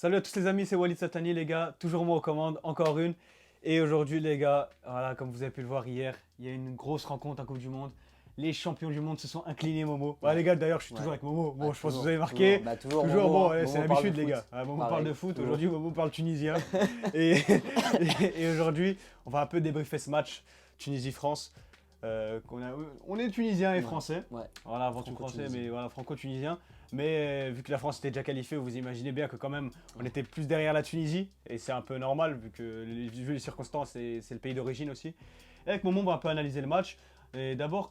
Salut à tous les amis, c'est Walid Satani les gars, toujours moi aux commandes, encore une. Et aujourd'hui les gars, voilà, comme vous avez pu le voir hier, il y a une grosse rencontre en Coupe du Monde. Les champions du monde se sont inclinés Momo. Ouais, les gars, d'ailleurs je suis toujours avec Momo. Bon, je pense que vous avez marqué. Toujours, bon, Momo c'est parle l'habitude de les foot. gars. Momo Pareil, parle de foot, toujours. aujourd'hui Momo parle tunisien. et et aujourd'hui, on va un peu débriefer ce match Tunisie-France. On est tunisien et français. Ouais. Voilà, avant tout français, mais voilà, franco-tunisien. Mais vu que la France était déjà qualifiée, vous imaginez bien que quand même, on était plus derrière la Tunisie. Et c'est un peu normal, vu les circonstances, c'est le pays d'origine aussi. Et avec Momo, on va un peu analyser le match. Et d'abord,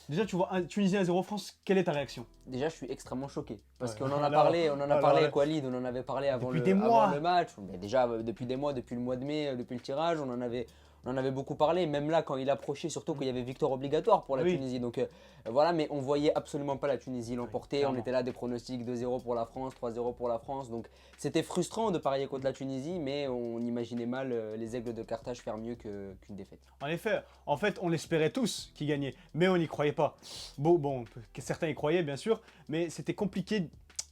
Déjà, tu vois un Tunisien 1-0 France, quelle est ta réaction? Déjà, je suis extrêmement choqué parce Ouais. qu'on en a Alors, parlé, alors, avec Walid, on en avait parlé avant Depuis des mois. avant le match. Mais déjà, depuis des mois, depuis le mois de mai, depuis le tirage, on en avait beaucoup parlé. Même là, quand il approchait, surtout qu'il y avait victoire obligatoire pour la Oui. Tunisie. Donc voilà, mais on voyait absolument pas la Tunisie l'emporter. clairement. On était là des pronostics 2-0 pour la France, 3-0 pour la France. Donc c'était frustrant de parier contre la Tunisie, mais on imaginait mal les Aigles de Carthage faire mieux qu'une défaite. En effet, en fait, on l'espérait tous qu'ils gagnaient, mais on n'y croyait pas. Bon, certains y croyaient bien sûr, mais c'était compliqué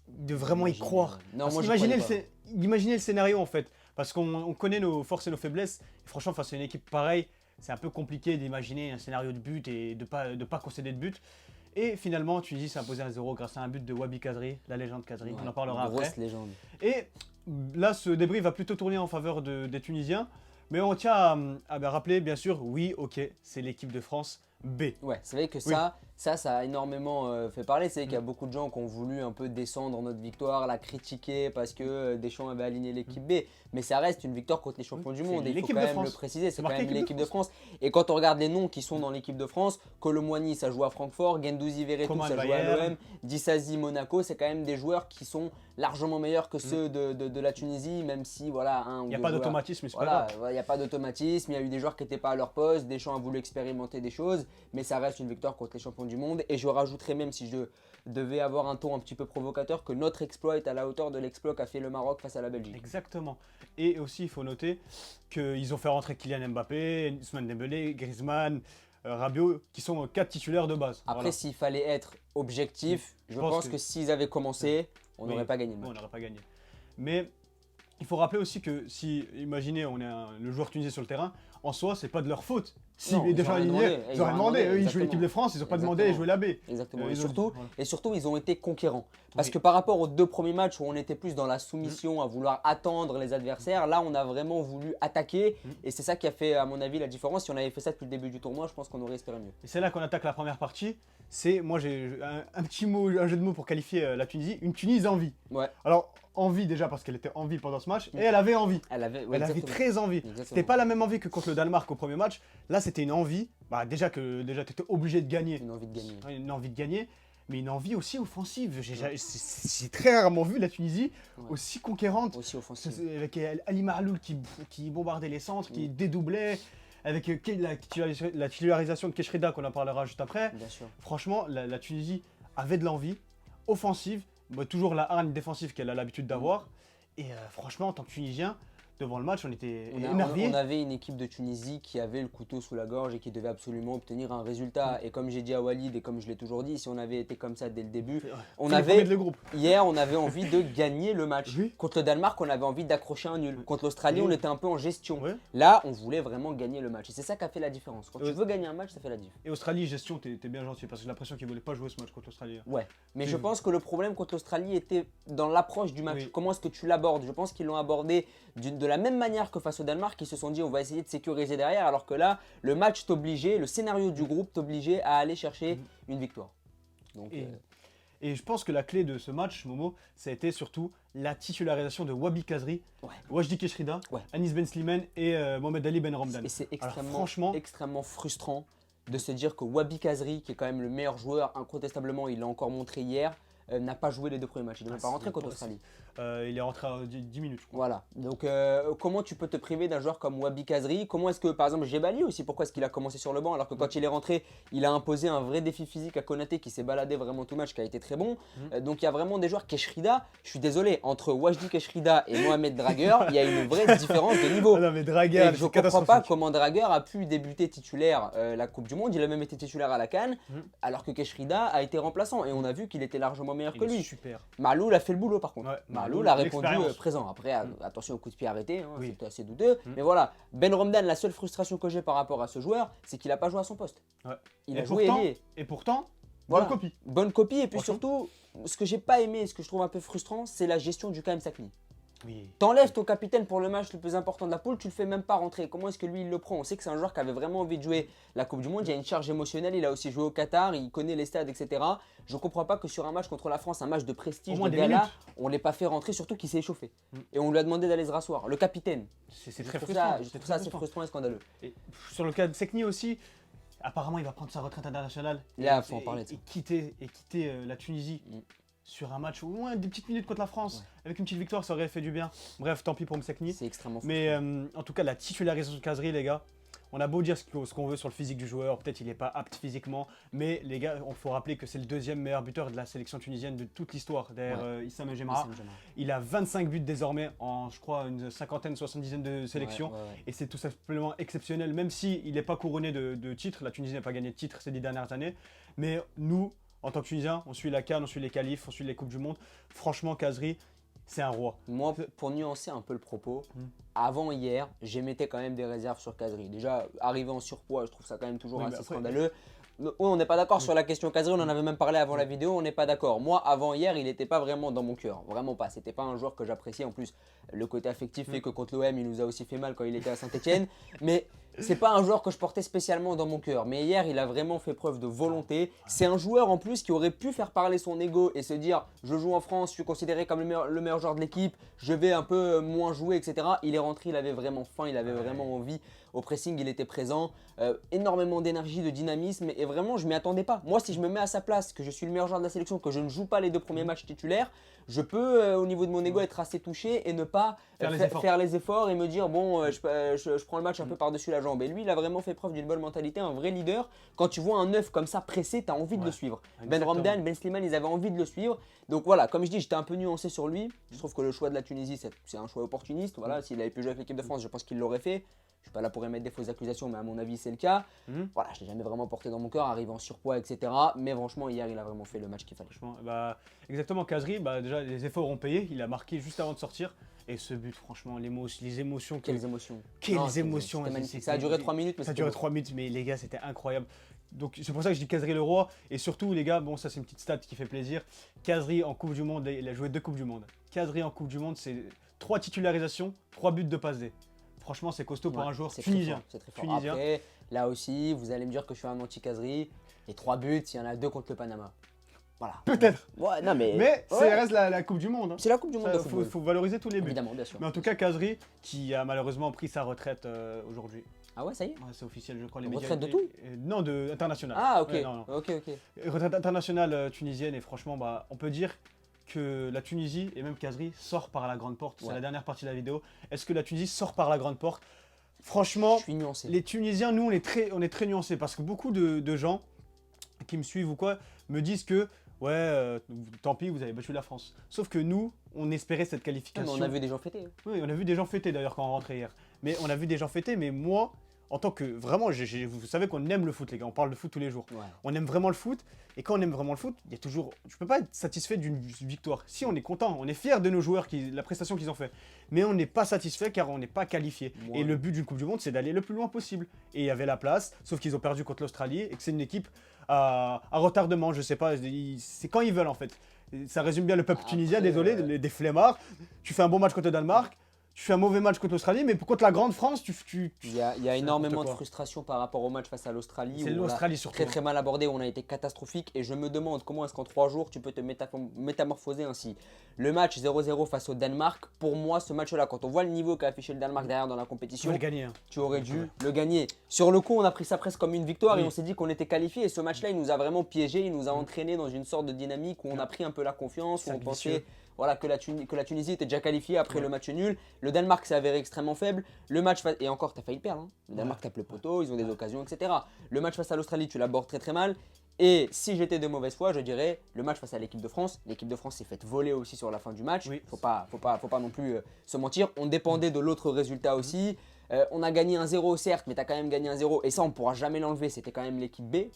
de vraiment y croire. Non, Parce moi je qu'imaginez croyais pas. imaginez le scénario en fait, parce qu'on connaît nos forces et nos faiblesses. Et franchement, face à une équipe pareille, c'est un peu compliqué d'imaginer un scénario de but et de pas concéder de but. Et finalement, Tunisie s'est imposé 1-0 grâce à un but de Wabi Kazri, la légende Kazri. On en parlera Une grosse après. légende. Et là, ce débrief va plutôt tourner en faveur des Tunisiens. Mais on tient à rappeler, bien sûr, oui, ok, c'est l'équipe de France B. Ouais, c'est vrai que Oui. ça a énormément fait parler. C'est vrai qu'il y a beaucoup de gens qui ont voulu un peu descendre notre victoire, la critiquer parce que Deschamps avait aligné l'équipe B. Mais ça reste une victoire contre les champions du c'est monde. Il faut l'équipe quand de même France. le préciser. C'est C'est quand marqué même équipe de l'équipe de France. Et quand on regarde les noms qui sont dans l'équipe de France, Colomboigny, ça joue à Francfort, Gendouzi Verretou, Coman, ça joue Bayern. à l'OM, Disasi, Monaco. C'est quand même des joueurs qui sont largement meilleurs que ceux de la Tunisie, même si voilà, un ou Il n'y a deux pas joueurs- d'automatisme, mais c'est pas Voilà, grave. il n'y a pas d'automatisme, il y a eu des joueurs qui n'étaient pas à leur poste, Deschamps a voulu expérimenter des choses, mais ça reste une victoire contre les champions du monde. Et je rajouterais même, si je devais avoir un ton un petit peu provocateur, que notre exploit est à la hauteur de l'exploit qu'a fait le Maroc face à la Belgique. Exactement. Et aussi, il faut noter qu'ils ont fait rentrer Kylian Mbappé, Ousmane Dembélé, Griezmann, Rabiot, qui sont 4 titulaires de base. Après, Voilà. s'il fallait être objectif, je pense que s'ils avaient commencé, on Oui. n'aurait pas gagné le Bon, match. on n'aurait pas gagné. Mais il faut rappeler aussi que si, imaginez, on est le joueur tunisien sur le terrain, en soi, c'est pas de leur faute. Si Non, les ils ont gens rien alignaient, demandé. ils ont rien demandé. Eux, ils jouent Exactement. l'équipe de France, ils n'ont pas demandé à Exactement. jouer la B. Exactement. Ils Et ont- surtout, voilà. ils ont été conquérants. Parce Oui. que par rapport aux deux premiers matchs où on était plus dans la soumission, à vouloir attendre les adversaires, là on a vraiment voulu attaquer. Et c'est ça qui a fait, à mon avis, la différence. Si on avait fait ça depuis le début du tournoi, je pense qu'on aurait espéré mieux. Et c'est là qu'on attaque la première partie. Moi, j'ai un petit mot, un jeu de mots pour qualifier la Tunisie. Une Tunisie en vie. Ouais, Alors, envie déjà parce qu'elle était en vie pendant ce match, et elle avait envie. elle avait, Elle avait très envie. C'était pas la même envie que contre le Danemark au premier match. Là, c'était une envie. Bah, déjà tu étais obligé de gagner. une envie de gagner. Une envie de gagner, mais une envie aussi offensive. J'ai très rarement vu la Tunisie aussi conquérante. Aussi offensif. Avec Ali Mahloul qui bombardait les centres, qui dédoublait, avec la titularisation de Keshrida qu'on en parlera juste après. Bien sûr. Franchement, la Tunisie avait de l'envie, offensive, toujours la hargne défensive qu'elle a l'habitude d'avoir. Et franchement, en tant que Tunisien, devant le match, on était émerveillés. On avait une équipe de Tunisie qui avait le couteau sous la gorge et qui devait absolument obtenir un résultat. Et comme j'ai dit à Walid et comme je l'ai toujours dit, si on avait été comme ça dès le début, on C'est le premier avait, de le groupe. hier, on avait envie de gagner le match. Oui. Contre le Danemark, on avait envie d'accrocher un nul. Contre l'Australie, Oui. on était un peu en gestion. Ouais. Là, on voulait vraiment gagner le match. Et c'est ça qui a fait la différence. Quand tu veux gagner un match, ça fait la diff. Et Australie, gestion, t'es bien gentil parce que j'ai l'impression qu'ils voulaient pas jouer ce match contre l'Australie. Ouais, mais Tu- je pense que le problème contre l'Australie était dans l'approche du match. Oui. Comment est-ce que tu l'abordes? Je pense qu'ils l'ont abordé de la même manière que face au Danemark. Ils se sont dit on va essayer de sécuriser derrière, alors que là, le match t'obligeait, le scénario du groupe t'obligeait à aller chercher une victoire. Donc, Et je pense que la clé de ce match, Momo, ça a été surtout la titularisation de Wabi Kazri, Ouais. Wajdi Keshrida, Ouais. Anis Ben Slimane et Mohamed Ali Ben Ramdan. et c'est Alors, extrêmement, franchement, extrêmement frustrant de se dire que Wabi Kazri, qui est quand même le meilleur joueur, incontestablement, il l'a encore montré hier, n'a pas joué les deux premiers matchs. Il n'est même pas rentré contre l'Australie. il est rentré à 10 minutes, je crois. Voilà, donc comment tu peux te priver d'un joueur comme Wabi Kazri? Comment est-ce que, par exemple, Jebali aussi, pourquoi est-ce qu'il a commencé sur le banc alors que quand il est rentré, il a imposé un vrai défi physique à Konaté qui s'est baladé vraiment tout le match, qui a été très bon. Donc il y a vraiment des joueurs, Keshrida, je suis désolé, entre Wajdi Keshrida et Mohamed Draguer, il y a une vraie différence de niveau. Ah non, mais Et Draguer, je c'est ne comprends pas catastrophique. comment Draguer a pu débuter titulaire la Coupe du Monde, il a même été titulaire à la CAN, alors que Keshrida a été remplaçant et on a vu qu'il était largement meilleur Il que est lui. super. Malou a fait le boulot par contre. Ouais, Malou Loul a répondu l'expérience. présent. Après, attention au coup de pied arrêté, hein, Oui. c'était assez douteux. Mais voilà, Ben Romdan, la seule frustration que j'ai par rapport à ce joueur, c'est qu'il n'a pas joué à son poste. Ouais. Il a joué ailier. Et pourtant, Voilà. bonne copie. Bonne copie, et puis Franchement. surtout, ce que j'ai pas aimé, ce que je trouve un peu frustrant, c'est la gestion du KM Sakni. Oui. T'enlèves ton capitaine pour le match le plus important de la poule, tu le fais même pas rentrer. Comment est-ce que lui il le prend? On sait que c'est un joueur qui avait vraiment envie de jouer la Coupe du Monde. Il y a une charge émotionnelle, il a aussi joué au Qatar, il connaît les stades, etc. Je comprends pas que sur un match contre la France, un match de prestige, Au moins de des gala, minutes. on l'ait pas fait rentrer, surtout qu'il s'est échauffé. Et on lui a demandé d'aller se rasseoir. Le capitaine. C'est Je très trouve frustrant. ça, je trouve ça assez frustrant et scandaleux. Et sur le cas de Sekni aussi, apparemment il va prendre sa retraite internationale. Là, faut en parler de ça. Et quitter la Tunisie sur un match au moins des petites minutes contre la France. Avec une petite victoire, ça aurait fait du bien. Bref, tant pis pour Sekni. C'est extrêmement frustrant. Mais en tout cas, la titularisation de Kazri, les gars, on a beau dire ce qu'on veut sur le physique du joueur, peut-être il n'est pas apte physiquement, mais les gars, il faut rappeler que c'est le deuxième meilleur buteur de la sélection tunisienne de toute l'histoire, derrière Issam Jemara. Il a 25 buts désormais en, je crois, une cinquantaine, soixante-dizaine de sélections. Et c'est tout simplement exceptionnel, même s'il n'est pas couronné de titres. La Tunisie n'a pas gagné de titres ces 10 dernières années. Mais nous, en tant que Tunisiens, on suit la CAN, on suit les qualifs, on suit les Coupes du Monde. Franchement, Kazri, c'est un roi. Moi, pour nuancer un peu le propos, avant hier, j'émettais quand même des réserves sur Kazri. Déjà, arrivé en surpoids, je trouve ça quand même toujours assez scandaleux. Oui, on n'est pas d'accord sur la question Kazri, on en avait même parlé avant la vidéo, on n'est pas d'accord. Moi, avant hier, il n'était pas vraiment dans mon cœur, vraiment pas. C'était pas un joueur que j'appréciais. En plus, le côté affectif fait que contre l'OM, il nous a aussi fait mal quand il était à Saint-Etienne. Mais c'est pas un joueur que je portais spécialement dans mon cœur. Mais hier, il a vraiment fait preuve de volonté. C'est un joueur en plus qui aurait pu faire parler son ego et se dire je joue en France, je suis considéré comme le meilleur joueur de l'équipe, je vais un peu moins jouer, etc. Il est rentré, il avait vraiment faim, il avait vraiment envie. Au pressing, il était présent. Énormément d'énergie, de dynamisme. Et vraiment, je ne m'y attendais pas. Moi, si je me mets à sa place, que je suis le meilleur joueur de la sélection, que je ne joue pas les 2 premiers matchs titulaires, je peux, au niveau de mon ego, être assez touché et ne pas faire les efforts et me dire bon, je prends le match un peu par-dessus la jambe. Et lui, il a vraiment fait preuve d'une bonne mentalité, un vrai leader. Quand tu vois un neuf comme ça pressé, tu as envie de le suivre. Ben Romdan, Ben Slimane, ils avaient envie de le suivre. Donc voilà, comme je dis, j'étais un peu nuancé sur lui. Je trouve que le choix de la Tunisie, c'est un choix opportuniste. Voilà, s'il avait pu jouer avec l'équipe de France, je pense qu'il l'aurait fait. Je ne suis pas là pour émettre des fausses accusations, mais à mon avis, c'est le cas. Voilà, je ne l'ai jamais vraiment porté dans mon cœur, arrivé en surpoids, etc. Mais franchement, hier, il a vraiment fait le match qu'il fallait. Exactement, Kazri, déjà, les efforts ont payé. Il a marqué juste avant de sortir. Et ce but, franchement, les émotions. Quelles émotions. Quelles émotions. C'était magnifique. Ça a duré 3 minutes. Mais ça a duré 3 minutes, mais les gars, c'était incroyable. Donc c'est pour ça que je dis Kazri le roi. Et surtout, les gars, bon, ça c'est une petite stat qui fait plaisir. Kazri en Coupe du Monde, il a joué 2 Coupes du Monde. Kazri en Coupe du Monde, c'est 3 titularisations, 3 buts de passe D. Franchement, c'est costaud pour un joueur tunisien. C'est très fort. Après, là aussi, vous allez me dire que je suis un anti-Kazri. Les 3 buts, il y en a 2 contre le Panama. Voilà. Peut-être. Ouais, non, mais ça reste la Coupe du Monde. Hein. C'est la Coupe du Monde. Il faut valoriser tous les buts. Évidemment, bien sûr. Mais en tout cas, Kazri, qui a malheureusement pris sa retraite aujourd'hui. Ah ouais, ça y est. C'est officiel, je crois. Les retraite de tout Non, internationale. Ah, ok. Ouais, non. Ok. Retraite internationale tunisienne. Et franchement, on peut dire que la Tunisie, et même Kazri, sort par la grande porte. C'est la dernière partie de la vidéo. Est-ce que la Tunisie sort par la grande porte? Franchement, je suis nuancé. Les Tunisiens, nous, on est très nuancés. Parce que beaucoup de gens qui me suivent ou quoi me disent que tant pis, vous avez battu la France. Sauf que nous, on espérait cette qualification. On a vu des gens fêter. Oui, on a vu des gens fêter d'ailleurs quand on rentrait hier. Mais on a vu des gens fêter, mais moi, en tant que... Vraiment, vous savez qu'on aime le foot, les gars. On parle de foot tous les jours. Ouais. On aime vraiment le foot. Et quand on aime vraiment le foot, il y a toujours... Tu peux pas être satisfait d'une victoire. Si, on est content. On est fier de nos joueurs, la prestation qu'ils ont fait. Mais on n'est pas satisfait car on n'est pas qualifié. Et le but d'une Coupe du Monde, c'est d'aller le plus loin possible. Et il y avait la place, sauf qu'ils ont perdu contre l'Australie et que c'est une équipe à retardement, je sais pas. C'est quand ils veulent, en fait. Ça résume bien le peuple tunisien, désolé, des flemmards. Tu fais un bon match contre le Danemark. Tu fais un mauvais match contre l'Australie, mais contre la grande France, il y a énormément de frustration par rapport au match face à l'Australie. C'est l'Australie surtout. Très mal abordé, on a été catastrophique et je me demande comment est-ce qu'en 3 jours tu peux te métamorphoser ainsi. Le match 0-0 face au Danemark, pour moi ce match-là, quand on voit le niveau qu'a affiché le Danemark derrière dans la compétition, tu aurais dû le gagner. Sur le coup, on a pris ça presque comme une victoire et on s'est dit qu'on était qualifié et ce match-là, il nous a vraiment piégé, il nous a entraîné dans une sorte de dynamique où on a pris un peu la confiance, où on pensait que la Tunisie était déjà qualifiée après le match nul. Le Danemark s'est avéré extrêmement faible. Le match et encore, tu as failli le perdre. Hein. Le Danemark tape le poteau, ils ont des occasions, etc. Le match face à l'Australie, tu l'abordes très mal. Et si j'étais de mauvaise foi, je dirais le match face à l'équipe de France. L'équipe de France s'est faite voler aussi sur la fin du match. Faut pas non plus se mentir. On dépendait de l'autre résultat aussi. On a gagné 1-0 certes, mais tu as quand même gagné 1-0 et ça on pourra jamais l'enlever, c'était quand même l'équipe B.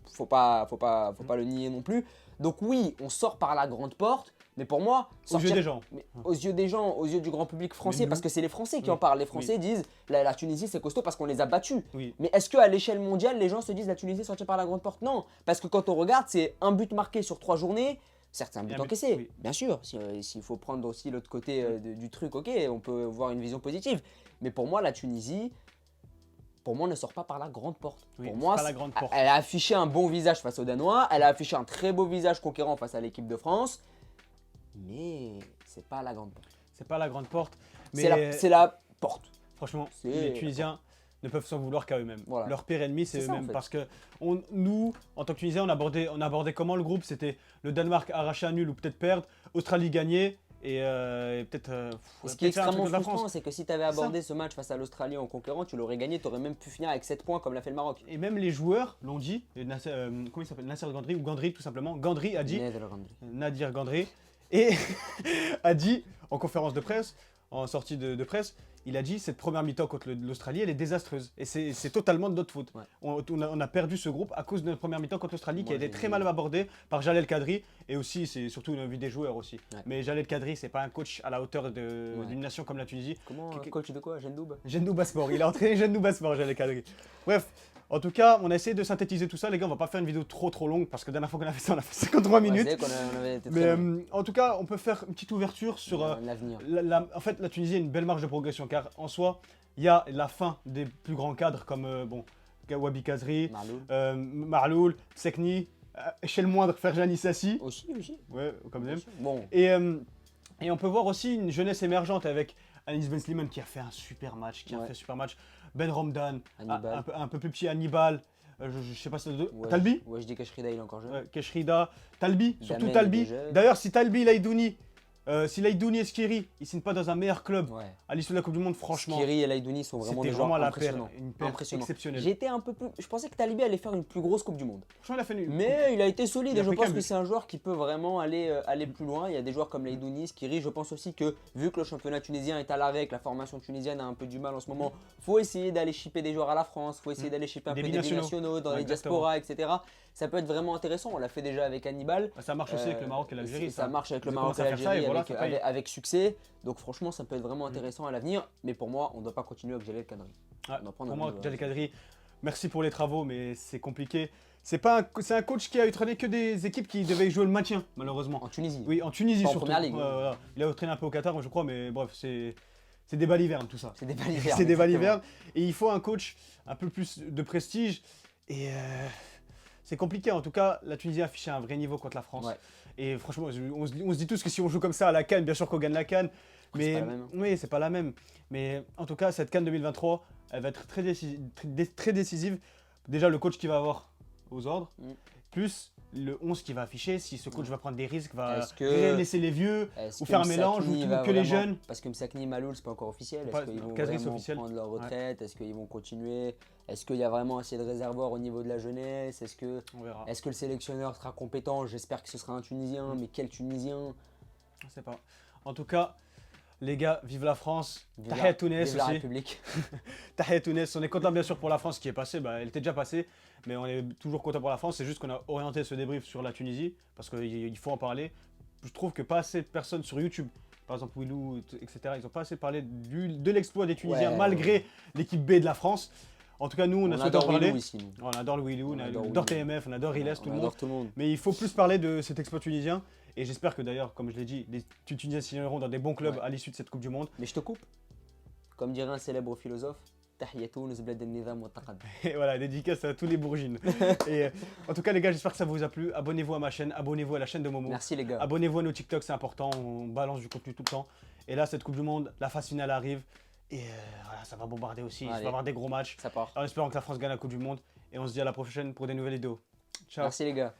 Faut pas le nier non plus. Donc oui, on sort par la grande porte, Mais pour moi, Aux yeux des gens. mais aux yeux des gens, aux yeux du grand public français, nous- parce que c'est les Français qui Oui. en parlent. Les Français disent la Tunisie c'est costaud parce qu'on les a battus. Oui. Mais est-ce qu'à l'échelle mondiale, les gens se disent la Tunisie est sortie par la grande porte? Non, parce que quand on regarde, c'est un but marqué sur 3 journées. Certes, c'est un but un but, encaissé, oui. bien sûr. S'il faut prendre aussi l'autre côté du truc, ok, on peut voir une vision positive. Mais pour moi, la Tunisie, pour moi, ne sort pas par la grande porte. Oui, pour c'est moi, pas la grande porte. elle a affiché un bon visage face aux Danois, elle a affiché un très beau visage conquérant face à l'équipe de France, mais c'est pas la grande porte. C'est pas la grande porte. Mais C'est la porte. franchement, c'est les la Tunisiens ne peuvent s'en vouloir qu'à eux-mêmes. Voilà. Leur pire ennemi, c'est C'est ça, eux-mêmes. en fait. Parce que nous, en tant que Tunisiens, on abordait comment le groupe? C'était le Danemark arracher un nul ou peut-être perdre, Australie gagner et peut-être. Et ce qui est peut-être faire un truc extrêmement contre la frustrant, France. c'est que si tu avais abordé ce match face à l'Australie en conquérant, tu l'aurais gagné, tu aurais même pu finir avec 7 points comme l'a fait le Maroc. Et même les joueurs l'ont dit. Et comment il s'appelle? Nasser Gandri ou Gandri tout simplement. Gandri a dit. Nadir Gandri. Et a dit en conférence de presse, en sortie de presse, il a dit cette première mi-temps contre l'Australie, elle est désastreuse. Et c'est totalement de notre faute. Ouais. On a perdu ce groupe à cause de notre première mi-temps contre l'Australie qui a Moi, été j'ai très dit- mal abordée par Jalel Kadri. Et aussi, c'est surtout une envie des joueurs aussi. Ouais. Mais Jalel Kadri, c'est pas un coach à la hauteur Ouais. d'une nation comme la Tunisie. Comment Qui- coach de quoi? Gendoub? Jeune Basport, il a entraîné Jeune Basport, Jalel Kadri. Bref. En tout cas, on a essayé de synthétiser tout ça. Les gars, on va pas faire une vidéo trop longue parce que la dernière fois qu'on a fait ça, on a fait 53 minutes. On avait été Mais très loin. en tout cas, on peut faire une petite ouverture sur L'avenir. en fait, la Tunisie a une belle marge de progression car en soi, il y a la fin des plus grands cadres comme Wabi Kazri, Marloul. Marloul, Sekni, chez le moindre Ferjani Sassi, Aussi. ouais, comme bien même. sûr. Bon, Et on peut voir aussi une jeunesse émergente avec Anis Ben Slimane qui a fait un super match, Ben Romdan, Hannibal. un peu plus petit Hannibal, je sais pas si c'est Ouais, Talbi, Ouais, je dis Kashrida, il est encore jeune. Keshrida, Talbi, surtout Damel, Talbi. il est jeune. D'ailleurs, si Talbi, Laïdouni, si Laïdouni et Skiri, ils signent pas dans un meilleur club Ouais. à l'issue de la Coupe du Monde, franchement, Skiri et Laïdouni sont vraiment c'était des vraiment joueurs la paire, impressionnants. une paire Impressionnant. exceptionnelle. J'étais un peu plus. Je pensais que Talbi allait faire une plus grosse Coupe du Monde. Franchement, il a fait nul. Mais il a été solide Il a et je pris pense qu'un que but. c'est un joueur qui peut vraiment aller plus loin. Il y a des joueurs comme Laïdouni, Skiri. Je pense aussi que vu que le championnat tunisien est à l'arrêt, que la formation tunisienne a un peu du mal en ce moment, faut essayer d'aller shipper des joueurs à la France, faut essayer d'aller shipper un Des peu des binationaux. binationaux dans Ouais, les exactement. diasporas, etc. Ça peut être vraiment intéressant. On l'a fait déjà avec Hannibal. Ça marche aussi avec le Maroc et l'Algérie. Ça marche avec le Ils Maroc commencent et à faire ça l'Algérie et voilà, avec, ça paye. avec succès. Donc franchement, ça peut être vraiment intéressant à l'avenir. Mais pour moi, on ne doit pas continuer avec Jalel Kadri. Ouais, On doit prendre pour un moi, autre Jalel joueur. Kadri, merci pour les travaux, mais c'est compliqué. C'est un coach qui a entraîné que des équipes qui devaient jouer le maintien, malheureusement. En Tunisie. Oui, en Tunisie Pas en surtout. première ligue. Voilà. Il a entraîné un peu au Qatar, je crois, mais bref, c'est des balivernes tout ça. C'est des balivernes. C'est des exactement. balivernes. Et il faut un coach un peu plus de prestige. Et c'est compliqué. En tout cas, la Tunisie a affiché un vrai niveau contre la France. Ouais. Et franchement, on se dit tous que si on joue comme ça à la CAN, bien sûr qu'on gagne la CAN. C'est Mais pas la même, hein. oui, c'est pas la même. Mais en tout cas, cette CAN 2023, elle va être très décisive. Déjà, le coach qui va avoir aux ordres, plus le 11 qui va afficher. Si ce coach va prendre des risques, va Est-ce que- laisser les vieux, Est-ce ou que faire un mélange, Msakni ou va que les vraiment- jeunes. Parce que Msakni et Maloul, c'est pas encore officiel. Pas- Est-ce qu'ils vont Kazri, c'est vraiment officiel. prendre leur retraite? Est-ce qu'ils vont continuer? Est-ce qu'il y a vraiment assez de réservoirs au niveau de la jeunesse? On verra. Est-ce que le sélectionneur sera compétent? J'espère que ce sera un Tunisien, mais quel Tunisien? Je sais pas. En tout cas, les gars, vive la France. Vive la- Tahia Tounes vive la aussi. République. Tahia Tounes. On est content bien sûr pour la France qui est passée. Elle était déjà passée, mais on est toujours content pour la France. C'est juste qu'on a orienté ce débrief sur la Tunisie parce qu'il faut en parler. Je trouve que pas assez de personnes sur YouTube, par exemple Willou, etc., ils n'ont pas assez parlé de l'exploit des Tunisiens Ouais, malgré l'équipe B de la France. En tout cas, nous, on a souhaité en adore parler. Willou ici, nous. On adore le Willou, on adore adore Willou. TMF, on adore Riles, tout On le monde. adore tout le monde. Mais il faut plus parler de cet exploit tunisien. Et j'espère que d'ailleurs, comme je l'ai dit, les Tunisiens signeront dans des bons clubs Ouais. à l'issue de cette Coupe du Monde. Mais je te coupe. Comme dirait un célèbre philosophe, Tahia Tounes bled al-nizam wa taqaddum. Et voilà, dédicace à tous les bourgines. Et en tout cas, les gars, j'espère que ça vous a plu. Abonnez-vous à ma chaîne, abonnez-vous à la chaîne de Momo. Merci les gars. Abonnez-vous à nos TikTok, c'est important. On balance du contenu tout le temps. Et là, cette Coupe du Monde, la phase finale arrive. Et voilà, ça va bombarder aussi. Il va Allez. y avoir des gros matchs. Ça part. En espérant que la France gagne la Coupe du Monde. Et on se dit à la prochaine pour des nouvelles vidéos. Ciao. Merci les gars.